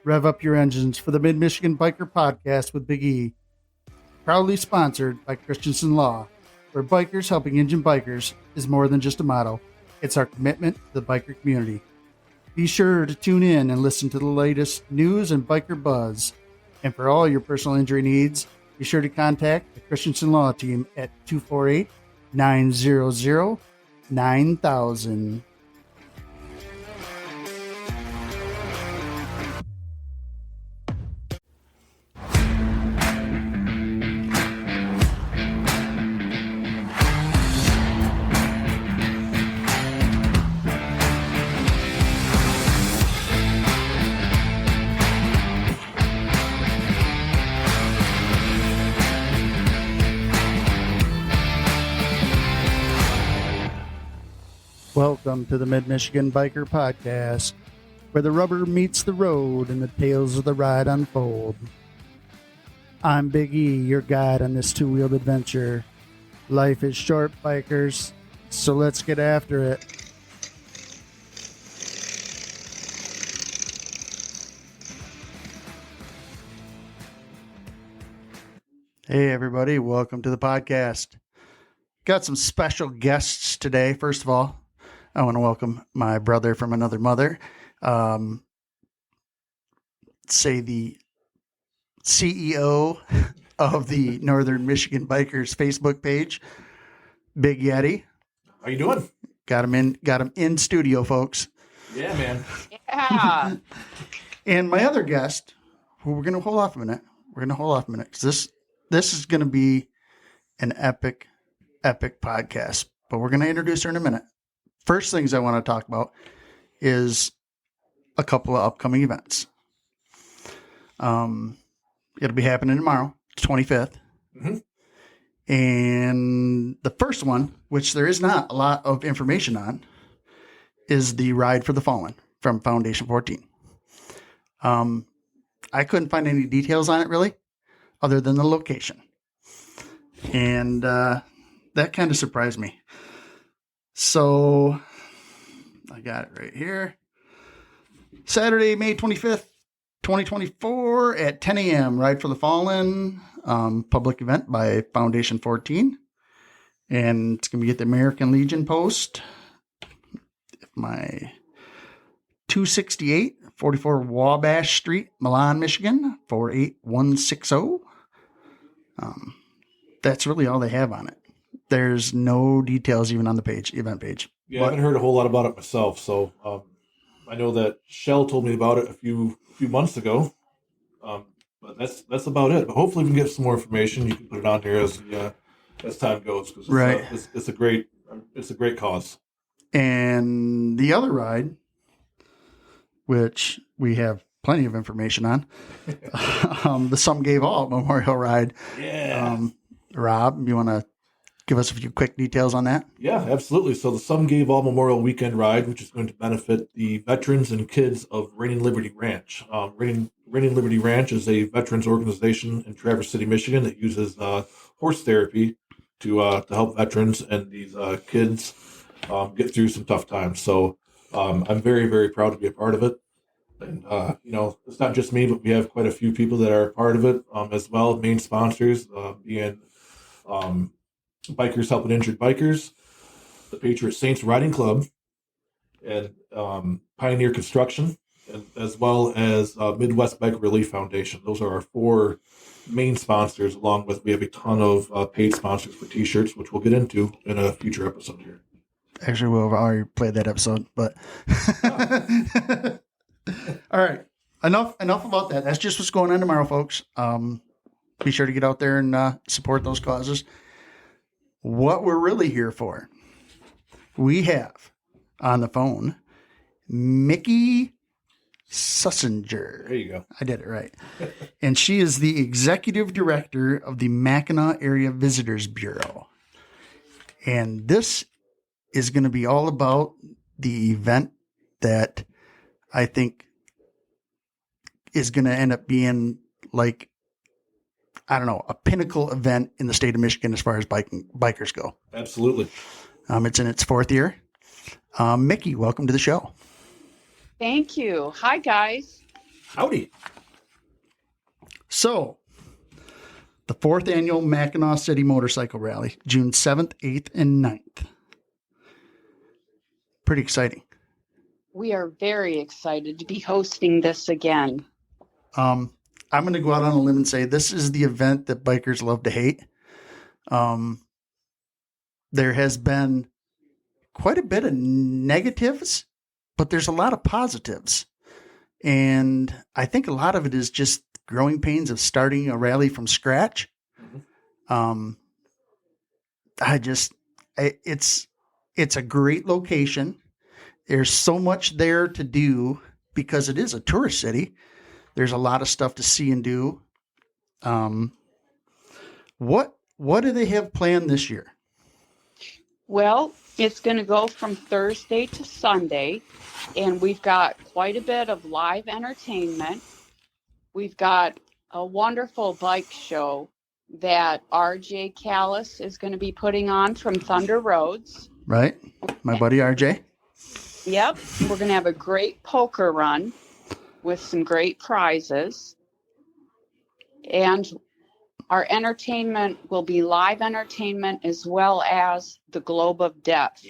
rev up your engines for the Mid-Michigan Biker Podcast with Big E. Proudly sponsored by Christensen Law, where bikers helping engine bikers is more than just a motto. It's our commitment to the biker community. Be sure to tune in and listen to the latest news and biker buzz. And for all your personal injury needs, be sure to contact the Christensen Law team at 248-900-9000. Welcome to the Mid-Michigan Biker Podcast, where the rubber meets the road and the tales of the ride unfold. I'm Big E, your guide on this two-wheeled adventure. Life is short, bikers, so let's get after it. Hey everybody, welcome to the podcast. Got some special guests today. First of all, I want to welcome my brother from another mother, say the CEO of the Northern Michigan Bikers Facebook page, Big Yeti. How you doing? Got him in studio, folks. Yeah, man. Yeah. And my other guest, who we're going to hold off a minute. Because this is going to be an epic podcast, but we're going to introduce her in a minute. First things I want to talk about is a couple of upcoming events. It'll be happening tomorrow, 25th. Mm-hmm. And the first one, which there is not a lot of information on, is the Ride for the Fallen from Foundation 14. I couldn't find any details on it really, other than the location. And that kind of surprised me. So I got it right here. Saturday, May 25th, 2024 at 10 a.m. Ride for the Fallen, public event by Foundation 14. And it's going to be at the American Legion post. My 268, 44 Wabash Street, Milan, Michigan, 48160. That's really all they have on it. There's no details even on the event page. Yeah, I haven't heard a whole lot about it myself. So I know that Shell told me about it a few months ago. But that's about it. But hopefully we can get some more information. You can put it on here as time goes. Cause right. It's a great cause. And the other ride, which we have plenty of information on, the Some Gave All Memorial Ride. Yeah. Rob, you want to give us a few quick details on that? Yeah, absolutely. So the Some Gave All Memorial Weekend Ride, which is going to benefit the veterans and kids of Reigning Liberty Ranch. Reigning Liberty Ranch is a veterans organization in Traverse City, Michigan that uses horse therapy to help veterans and these kids get through some tough times. So I'm very, very proud to be a part of it. And, it's not just me, but we have quite a few people that are a part of it as well. Main sponsors being Bikers Helping Injured Bikers, the Patriot Saints Riding Club, and Pioneer Construction, and as well as Midwest Bike Relief Foundation. Those are our four main sponsors, along with we have a ton of paid sponsors for T-shirts, which we'll get into in a future episode here. Actually, we'll already played that episode, but... All right. Enough about that. That's just what's going on tomorrow, folks. Be sure to get out there and support those causes. What we're really here for, we have on the phone Miki Susnjar. There you go. I did it right. And she is the executive director of the Mackinaw Area Visitors Bureau. And this is going to be all about the event that I think is going to end up being like, I don't know, a pinnacle event in the state of Michigan as far as bikers go. Absolutely. It's in its fourth year. Miki, welcome to the show. Thank you. Hi, guys. Howdy. So, the 4th annual Mackinaw City Motorcycle Rally, June 7th, 8th, and 9th. Pretty exciting. We are very excited to be hosting this again. I'm going to go out on a limb and say this is the event that bikers love to hate. There has been quite a bit of negatives, but there's a lot of positives. And I think a lot of it is just growing pains of starting a rally from scratch. It's a great location. There's so much there to do because it is a tourist city. There's a lot of stuff to see and do. What do they have planned this year? Well, it's going to go from Thursday to Sunday, and we've got quite a bit of live entertainment. We've got a wonderful bike show that RJ Callis is going to be putting on from Thunder Roads. Right? My buddy RJ. Yep. We're going to have a great poker run with some great prizes. And our entertainment will be live entertainment as well as the Globe of Death.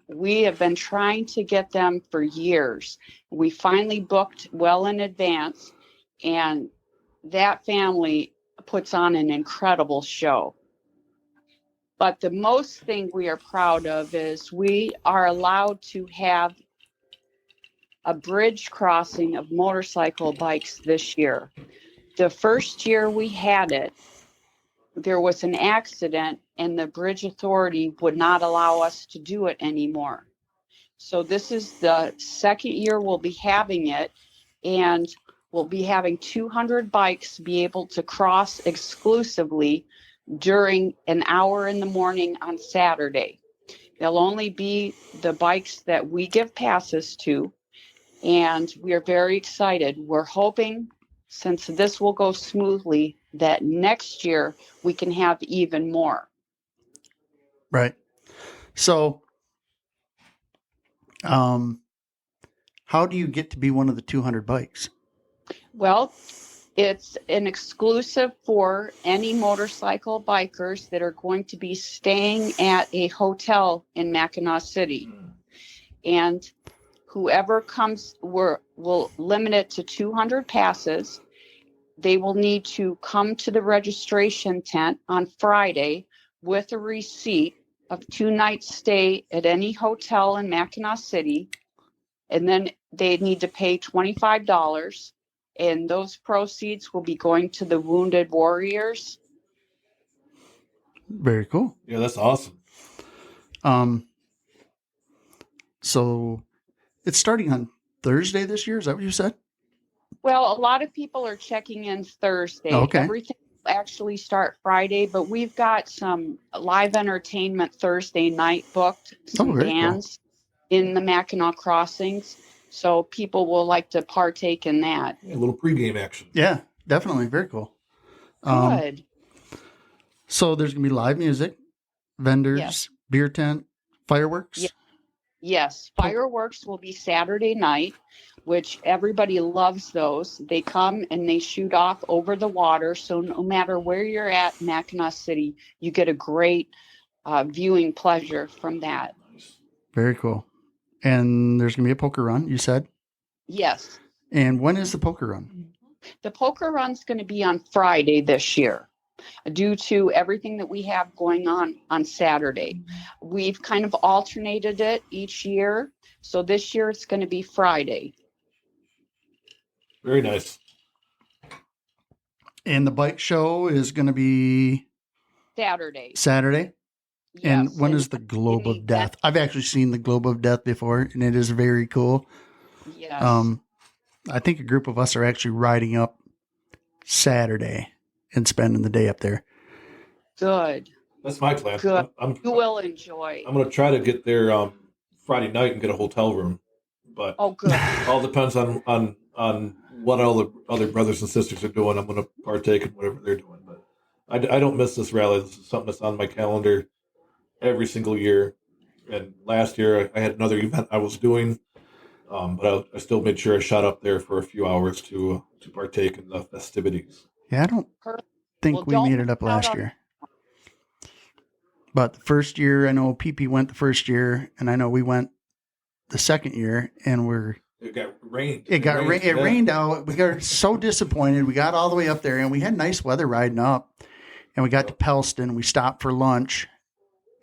We have been trying to get them for years. We finally booked well in advance, and that family puts on an incredible show. But the most thing we are proud of is we are allowed to have a bridge crossing of motorcycle bikes this year. The first year we had it, there was an accident and the bridge authority would not allow us to do it anymore. So this is the second year we'll be having it, and we'll be having 200 bikes be able to cross exclusively during an hour in the morning on Saturday. They'll only be the bikes that we give passes to, and we are very excited. We're hoping, since this will go smoothly, that next year we can have even more. Right. So, how do you get to be one of the 200 bikes? Well, it's an exclusive for any motorcycle bikers that are going to be staying at a hotel in Mackinaw City. And whoever comes, we'll limit it to 200 passes. They will need to come to the registration tent on Friday with a receipt of 2 nights stay at any hotel in Mackinaw City. And then they need to pay $25. And those proceeds will be going to the Wounded Warriors. Very cool. Yeah, that's awesome. So it's starting on Thursday this year. Is that what you said? Well, a lot of people are checking in Thursday. Okay. Everything will actually start Friday, but we've got some live entertainment Thursday night booked, some bands in the Mackinaw crossings. So people will like to partake in that. Yeah, a little pregame action. Yeah, definitely. Very cool. Good. So there's going to be live music, vendors, beer tent, fireworks. Yes. Fireworks will be Saturday night, which everybody loves those. They come and they shoot off over the water. So no matter where you're at, Mackinaw City, you get a great viewing pleasure from that. Very cool. And there's going to be a poker run, you said? Yes. And when is the poker run? The poker run's going to be on Friday this year due to everything that we have going on Saturday. We've kind of alternated it each year. So this year it's going to be Friday. Very nice. And the bike show is going to be Saturday. Yes. And when is the Globe of Death? I've actually seen the Globe of Death before, and it is very cool. Yes. I think a group of us are actually riding up Saturday and spending the day up there. Good. That's my plan. Good. You will enjoy. I'm going to try to get there Friday night and get a hotel room, but good. All depends on what all the other brothers and sisters are doing. I'm going to partake in whatever they're doing, but I don't miss this rally. This is something that's on my calendar every single year. And last year I had another event I was doing, But I still made sure I shot up there for a few hours to partake in the festivities. Yeah, I don't Perfect. think Well, we don't made miss it up out last on. year. But the first year, I know PP went the first year, and I know we went the second year, and It got rained. it Yeah. rained out. We got so disappointed. We got all the way up there, and we had nice weather riding up, and we got to Pelston. We stopped for lunch,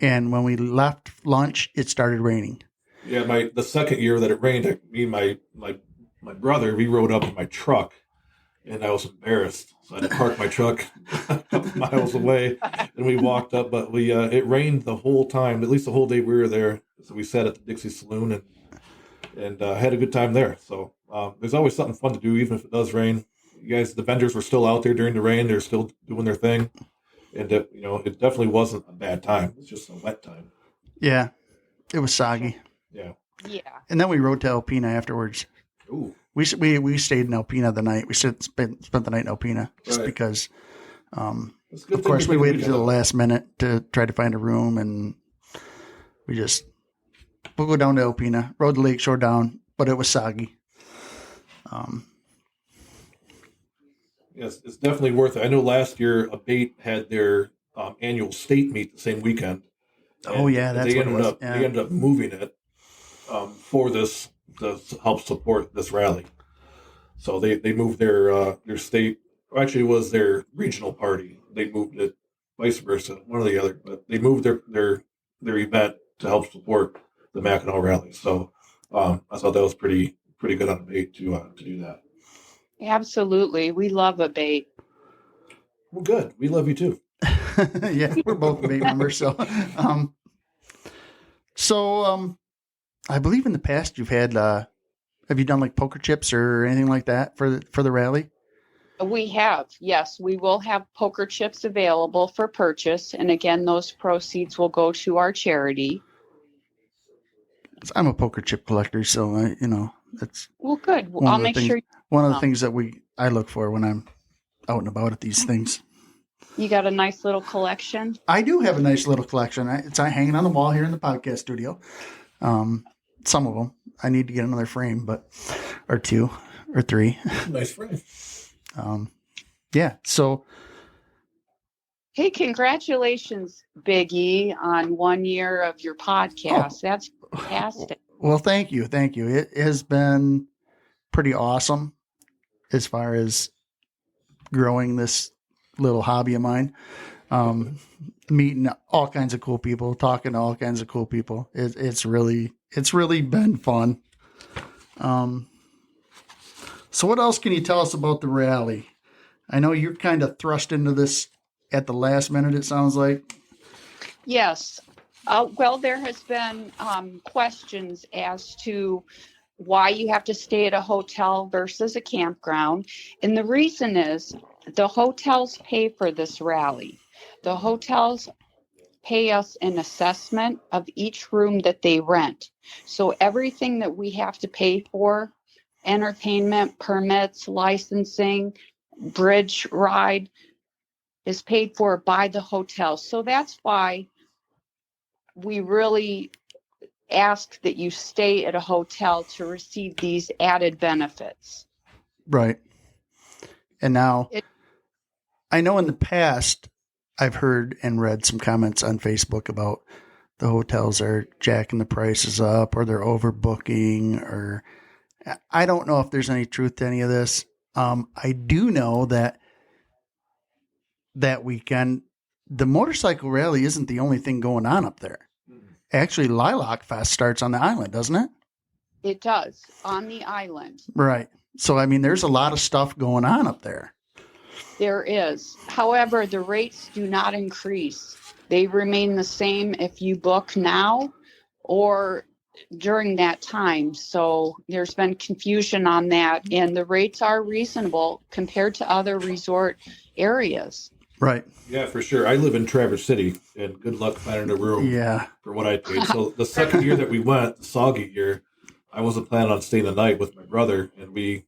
and when we left lunch, it started raining. Yeah, the second year that it rained, me and my brother, we rode up in my truck, and I was embarrassed, so I had to park my truck a couple miles away, and we walked up. But we it rained the whole time, at least the whole day we were there. So we sat at the Dixie Saloon and had a good time there. So there's always something fun to do, even if it does rain. You guys, the vendors were still out there during the rain; they're still doing their thing, and it definitely wasn't a bad time. It was just a wet time. Yeah, it was soggy. Yeah. Yeah. And then we rode to Alpena afterwards. Ooh. We stayed in Alpena the night. We spent the night in Alpena just Right. because. That's a good Of thing course, to we take a waited weekend to the off. last minute to try to find a room, and we'll go down to Alpena, rode the lakeshore down, but it was soggy. Yes, it's definitely worth it. I know last year Abate had their annual state meet the same weekend. Oh And yeah, that's they what it ended was. up Yeah. they ended up moving it for this to help support this rally. So they moved their state. Actually, it was their regional party. They moved it, vice versa, one or the other. But they moved their event to help support the Mackinaw Rally. So I thought that was pretty good on Abate to do that. Absolutely. We love a bait. Well, good. We love you too. Yeah, we're both Bay members, so I believe in the past you've had have you done like poker chips or anything like that for the rally? We have, yes, we will have poker chips available for purchase. And again, those proceeds will go to our charity. 'Cause I'm a poker chip collector, so that's Well, good. one I'll of the make things. sure One of the things that I look for when I'm out and about at these things. you got a nice little collection. I do have a nice little collection. It's hanging on the wall here in the podcast studio. Some of them. I need to get another frame, or two or three. Nice frame. Yeah. So Hey, congratulations, Big E, on 1 year of your podcast. That's fantastic. well, thank you. It has been pretty awesome as far as growing this little hobby of mine. Meeting all kinds of cool people, talking to all kinds of cool people. It's really been fun. So what else can you tell us about the rally? I know you're kind of thrust into this at the last minute, it sounds like. Yes. Well, there has been questions as to why you have to stay at a hotel versus a campground. And the reason is the hotels pay for this rally. The hotels pay us an assessment of each room that they rent. So everything that we have to pay for, entertainment, permits, licensing, bridge ride, is paid for by the hotel. So that's why we really ask that you stay at a hotel to receive these added benefits. Right. And now, I know in the past, I've heard and read some comments on Facebook about the hotels are jacking the prices up or they're overbooking, or I don't know if there's any truth to any of this. I do know that weekend, the motorcycle rally isn't the only thing going on up there. Actually, Lilac Fest starts on the island, doesn't it? It does, on the island. Right. So, I mean, there's a lot of stuff going on up there. There is. However, the rates do not increase. They remain the same if you book now or during that time. So there's been confusion on that, and the rates are reasonable compared to other resort areas. Right. Yeah, for sure. I live in Traverse City, and good luck finding a room for what I paid. So the second year that we went, the soggy year, I wasn't planning on staying the night with my brother, and we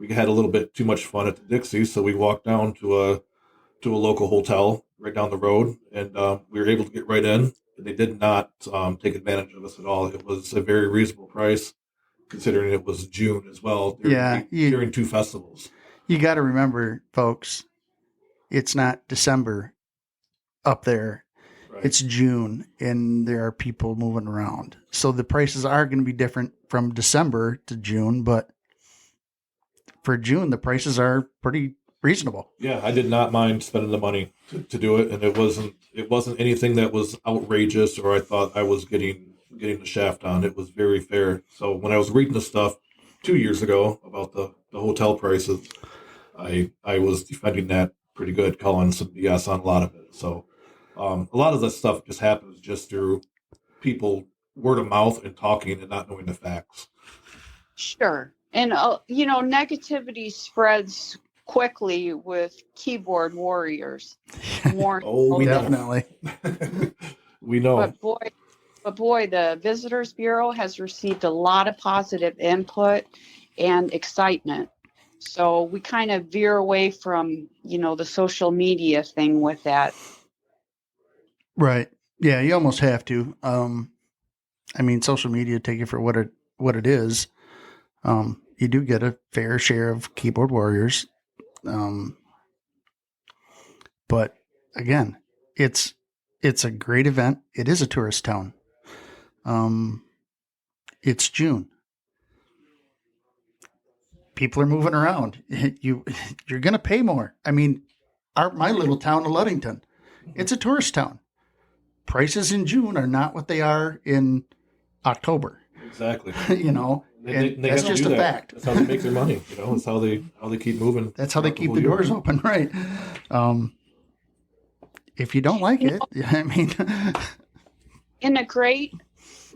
had a little bit too much fun at the Dixie, so we walked down to a local hotel right down the road, and we were able to get right in. They did not take advantage of us at all. It was a very reasonable price, considering it was June as well. During two festivals. You got to remember, folks, it's not December up there. Right. It's June, and there are people moving around. So the prices are going to be different from December to June, but for June, the prices are pretty reasonable. Yeah, I did not mind spending the money to do it, and it wasn't anything that was outrageous or I thought I was getting the shaft on. It was very fair. So when I was reading the stuff 2 years ago about the hotel prices, I was defending that pretty good, calling some BS on a lot of it. So a lot of this stuff just happens just through people word of mouth and talking and not knowing the facts. Sure. And, negativity spreads quickly with keyboard warriors. We definitely. We know. But boy, the Visitors Bureau has received a lot of positive input and excitement. So we kind of veer away from, the social media thing with that. Right. Yeah, you almost have to. Social media, take it for what it is. You do get a fair share of keyboard warriors. But again, it's a great event. It is a tourist town. It's June. People are moving around. You're going to pay more. My little town of Ludington, it's a tourist town. Prices in June are not what they are in October. Exactly. And that's just a fact. That's how they make their money. That's how they keep moving. That's how they keep the doors open, right? If you don't like it, in a great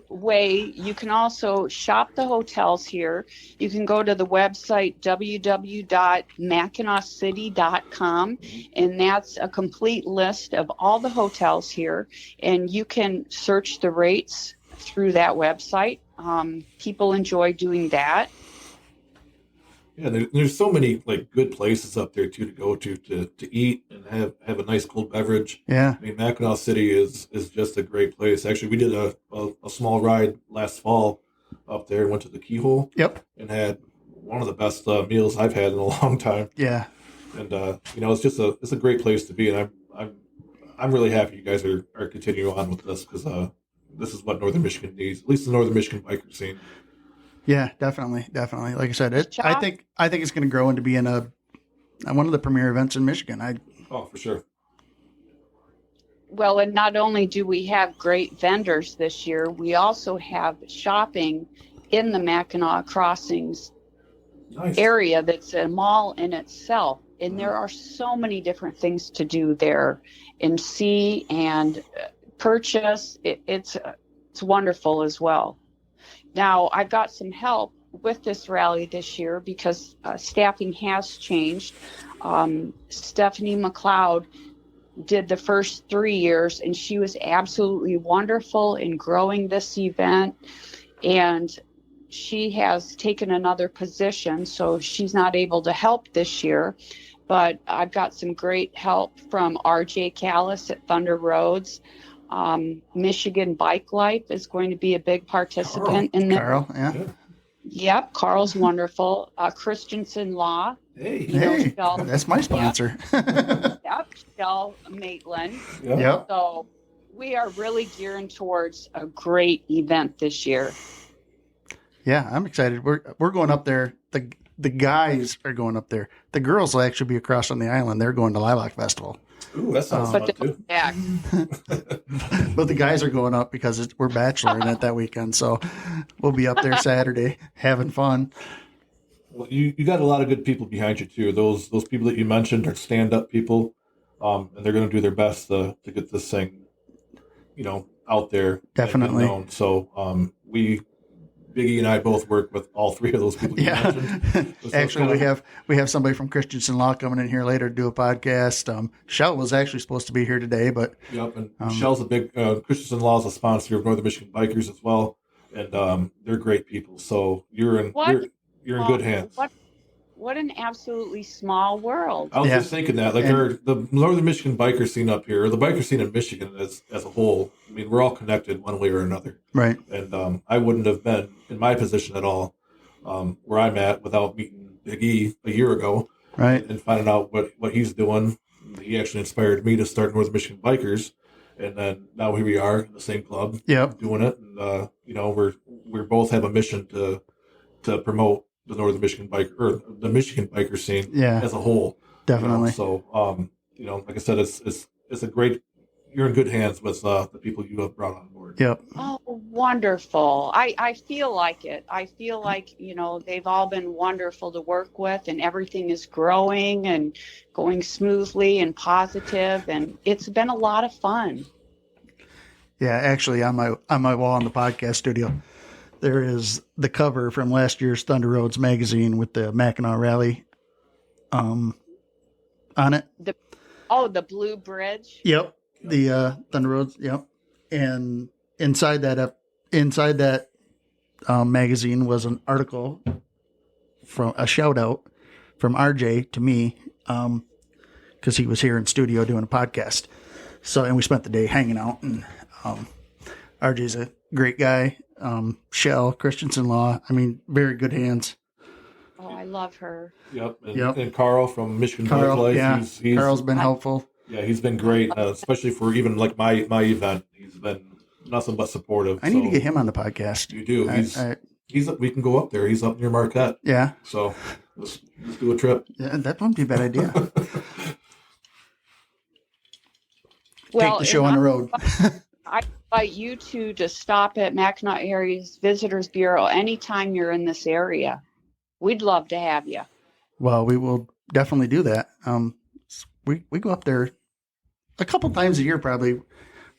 way, you can also shop the hotels here. You can go to the website www.mackinawcity.com, and that's a complete list of all the hotels here, and you can search the rates through that website. People enjoy doing that. Yeah, there's so many good places up there too to go to eat and have a nice cold beverage. Yeah, Mackinaw City is just a great place. Actually, we did a small ride last fall up there and went to the Keyhole. Yep, and had one of the best meals I've had in a long time. Yeah, and it's a great place to be, and I'm really happy you guys are continuing on with this because this is what Northern Michigan needs, at least the Northern Michigan biker scene. Yeah, definitely. Like I said, I think it's going to grow into being one of the premier events in Michigan. For sure. Well, and not only do we have great vendors this year, we also have shopping in the Mackinaw Crossings area that's a mall in itself. And there are so many different things to do there and see and purchase. It's wonderful as well. Now, I've got some help with this rally this year because staffing has changed. Stephanie McLeod did the first 3 years, and she was absolutely wonderful in growing this event. And she has taken another position, so she's not able to help this year. But I've got some great help from RJ Callis at Thunder Roads. Michigan Bike Life is going to be a big participant in this. Carl, yeah. Yep, Carl's wonderful. Christensen Law. Hey, that's my sponsor. Yep, Shell Maitland. Yep. So we are really gearing towards a great event this year. Yeah, I'm excited. We're going up there. The guys are going up there. The girls will actually be across on the island. They're going to Lilac Festival. Ooh, that sounds fun too. But the guys are going up because we're bacheloring it that weekend. So we'll be up there Saturday having fun. Well, you got a lot of good people behind you too. Those people that you mentioned are stand-up people, and they're going to do their best to get this thing, out there. Definitely. And known. So Biggie and I both work with all three of those people you mentioned. So actually, we have somebody from Christensen Law coming in here later to do a podcast. Shell was actually supposed to be here today, but and Shell's a big Christensen Law is a sponsor of Northern Michigan Bikers as well, and they're great people. So you're in good hands. What an absolutely small world. I was just thinking that, the Northern Michigan biker scene up here, or the biker scene in Michigan as a whole, we're all connected one way or another. Right. And I wouldn't have been in my position at all where I'm at without meeting Big E a year ago, Right. and finding out what he's doing. He actually inspired me to start North Michigan Bikers, and then now here we are in the same club Yep. doing it. And we both have a mission to promote the Northern Michigan the Michigan biker scene Yeah. as a whole. Definitely. So like I said, it's a great. You're in good hands with the people you have brought on board. Yep. Oh, wonderful. I feel like it. I feel like, they've all been wonderful to work with, and everything is growing and going smoothly and positive, and it's been a lot of fun. Yeah, actually, on my wall in the podcast studio, there is the cover from last year's Thunder Roads magazine with the Mackinaw Rally on it. The Blue Bridge. Yep. The Thunder Roads. Yep. And inside that magazine was an article from a shout out from RJ to me because he was here in studio doing a podcast. And we spent the day hanging out, and RJ's a great guy. Shell Christensen Law. I mean, very good hands. Oh, I love her. Yep. And Carl from Michigan Bike Life. Yeah. He's Carl's been helpful. Yeah, he's been great, especially for even like my event. He's been nothing but supportive. I need to get him on the podcast. You do. We can go up there. He's up near Marquette. Yeah. So let's do a trip. Yeah, that wouldn't be a bad idea. Well, take the show on the road. I invite you two to stop at Mackinaw Area's Visitors Bureau anytime you're in this area. We'd love to have you. Well, we will definitely do that. We go up there a couple times a year, probably.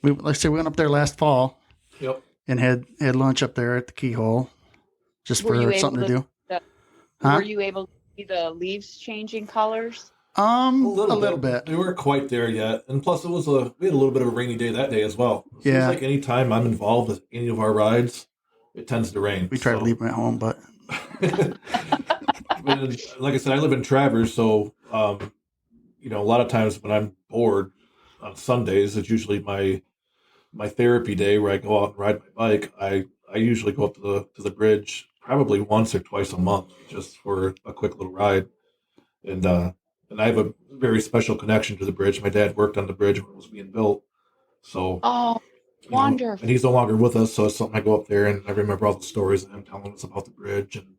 Like I said, we went up there last fall. Yep. And had lunch up there at the Keyhole, just for something to do. Were you able to see the leaves changing colors? A little bit. We weren't quite there yet, and plus we had a little bit of a rainy day that day as well. It seems like any time I'm involved with any of our rides, it tends to rain. We try to leave them at home, but like I said, I live in Traverse, so a lot of times when I'm bored on Sundays, it's usually my therapy day where I go out and ride my bike. I usually go up to the bridge probably once or twice a month just for a quick little ride. And I have a very special connection to the bridge. My dad worked on the bridge when it was being built. So wonderful. And he's no longer with us, so it's something I go up there and I remember all the stories of him telling us about the bridge, and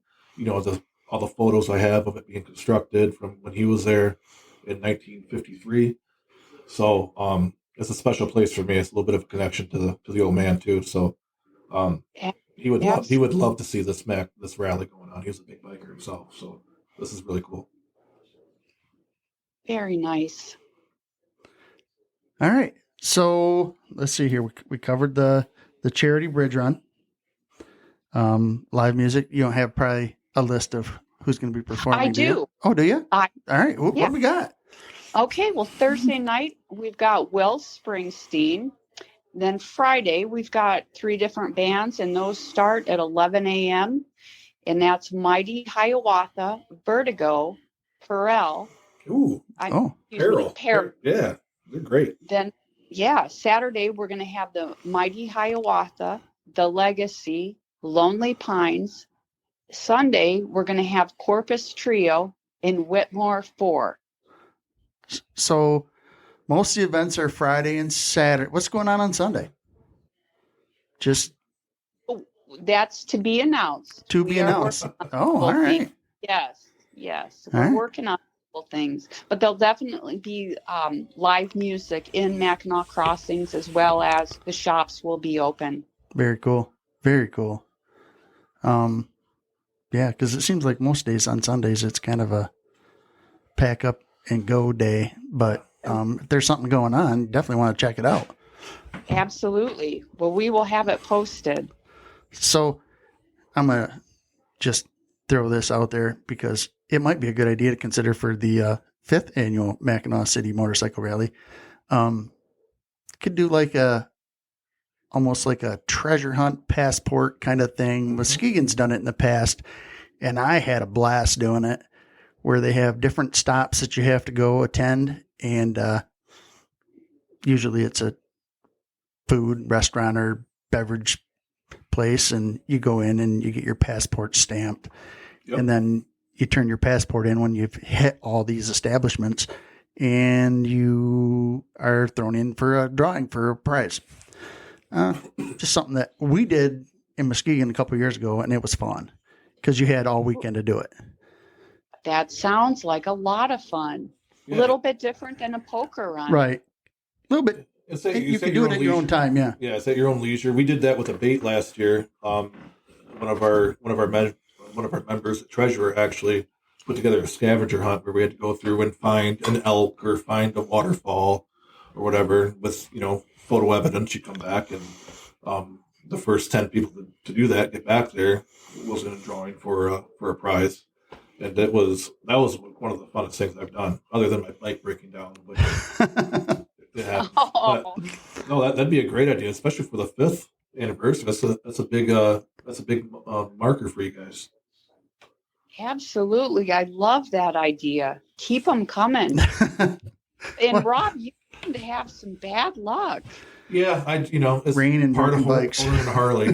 all the photos I have of it being constructed from when he was there in 1953. So it's a special place for me. It's a little bit of a connection to the old man too. So he would love to see this rally going on. He was a big biker himself, so this is really cool. Very nice. All right. So let's see here. We covered the charity bridge run. Live music. You don't have probably a list of who's going to be performing. I do. Oh, do you? All right. What do we got? Okay. Well, Thursday night we've got Will Springsteen. Then Friday we've got 3 different bands, and those start at 11 a.m. And that's Mighty Hiawatha, Vertigo, Perel. Ooh. Peril. Yeah, they're great. Then, Saturday we're going to have the Mighty Hiawatha, The Legacy, Lonely Pines. Sunday we're going to have Corpus Trio in Whitmore 4. So most of the events are Friday and Saturday. What's going on Sunday? That's to be announced. Oh, all right. Yes. We're working on things, but there'll definitely be live music in Mackinac Crossings, as well as the shops will be open. Very cool. Because it seems like most days on Sundays it's kind of a pack up and go day, but if there's something going on, definitely want to check it out. Absolutely. Well, we will have it posted. So I'm gonna just throw this out there because it might be a good idea to consider for the 5th annual Mackinaw City Motorcycle Rally. Could do almost like a treasure hunt passport kind of thing. Muskegon's done it in the past, and I had a blast doing it, where they have different stops that you have to go attend, and usually it's a food restaurant or beverage place, and you go in and you get your passport stamped. Yep. And then you turn your passport in when you've hit all these establishments, and you are thrown in for a drawing for a prize. Just something that we did in Muskegon a couple of years ago, and it was fun because you had all weekend to do it. That sounds like a lot of fun. A Yeah. little bit different than a poker run. Right. A little bit. It's You can do it at your own time, yeah. Yeah, it's at your own leisure. We did that with a bait last year. One of our members, the treasurer, actually put together a scavenger hunt where we had to go through and find an elk or find a waterfall or whatever with photo evidence. You come back and the first 10 people to do that get back there was in a drawing for a prize, and that was one of the funnest things I've done, other than my bike breaking down. But it happened. Oh. But, no, that'd be a great idea, especially for the 5th anniversary. That's a big marker for you guys. Absolutely. I love that idea. Keep them coming. And Rob, you seem to have some bad luck. Yeah, it's rain and part of broken bikes. owning a Harley,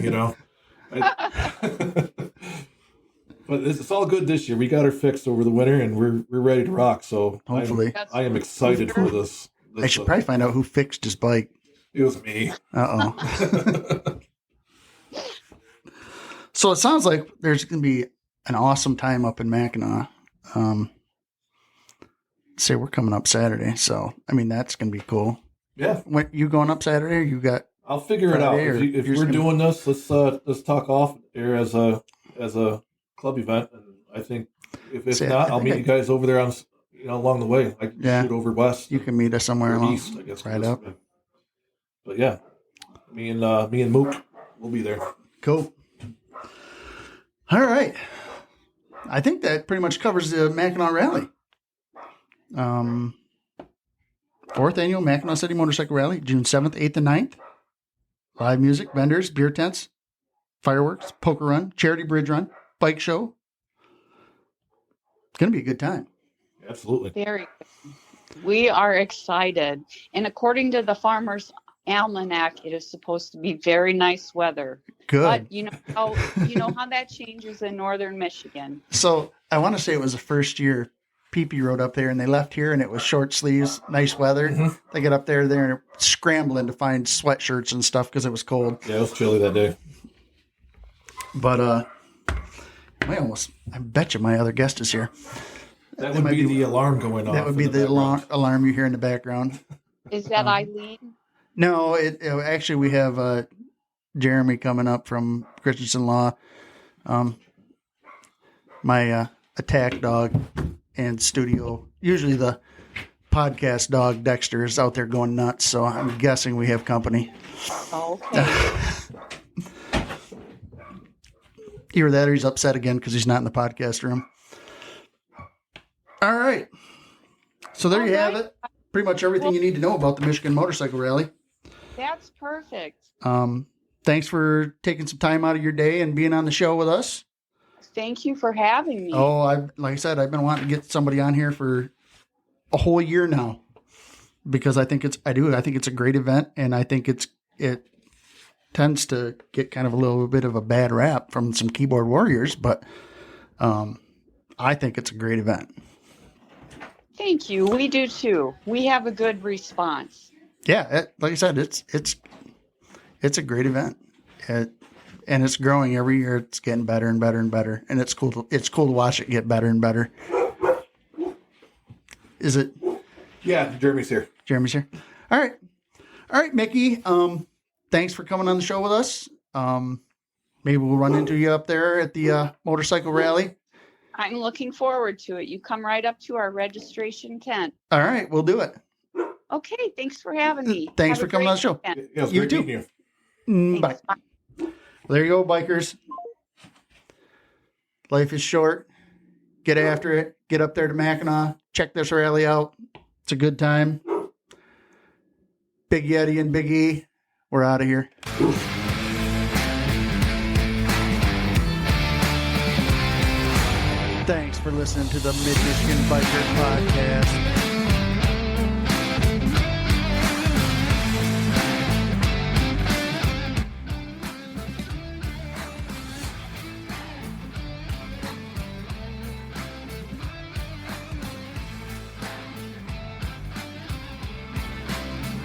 But it's all good this year. We got her fixed over the winter, and we're ready to rock. So Hopefully. I am excited for this. I should probably find out who fixed his bike. It was me. Uh-oh. So it sounds like there's going to be an awesome time up in Mackinaw. Say we're coming up Saturday, so that's going to be cool. Yeah. When you going up Saturday, or you got? I'll figure it out. Friday, If we're doing this, let's talk off air as a club event, and I think if not, I'll meet you guys over there on along the way. I can shoot over west. You can meet us somewhere along east, I guess. right up. But yeah, me and Mook will be there. Cool. All right. I think that pretty much covers the Mackinaw Rally. 4th annual Mackinaw City Motorcycle Rally, June 7th, 8th, and 9th. Live music, vendors, beer tents, fireworks, poker run, charity bridge run, bike show. It's going to be a good time. Absolutely. Very good. We are excited. And according to the Farmer's Almanac, it is supposed to be very nice weather. Good. But you know how that changes in northern Michigan. So I want to say it was the first year PP rode up there, and they left here, and it was short sleeves, nice weather. Mm-hmm. They get up there, and scrambling to find sweatshirts and stuff because it was cold. Yeah, it was chilly that day. But I bet you my other guest is here. That would be the alarm going off. That would be the alarm you hear in the background. Is that Eileen? No, actually we have Jeremy coming up from Christensen Law. My attack dog and studio. Usually the podcast dog Dexter is out there going nuts, so I'm guessing we have company. Okay. Either that or he's upset again because he's not in the podcast room. All right. So there you have it. Pretty much everything you need to know about the Michigan Motorcycle Rally. That's perfect. Thanks for taking some time out of your day and being on the show with us. Thank you for having me. Oh, like I said, I've been wanting to get somebody on here for a whole year now because I think it's a great event, and I think it tends to get kind of a little bit of a bad rap from some keyboard warriors, but I think it's a great event. Thank you. We do too. We have a good response. Yeah, like I said, it's a great event, and it's growing every year. It's getting better and better and better, and it's cool to watch it get better and better. Is it? Yeah, Jeremy's here. All right, Mickey. Thanks for coming on the show with us. Maybe we'll run into you up there at the motorcycle rally. I'm looking forward to it. You come right up to our registration tent. All right, we'll do it. Okay, thanks for having me. Thanks for coming on the show. Yeah, you too. Bye. Bye. Well, there you go, bikers. Life is short. Get after it. Get up there to Mackinaw. Check this rally out. It's a good time. Big Yeti and Big E, we're out of here. Thanks for listening to the Mid-Michigan Biker Podcast.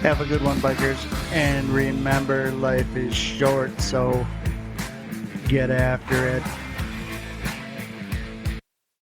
Have a good one, bikers. And remember, life is short, so get after it.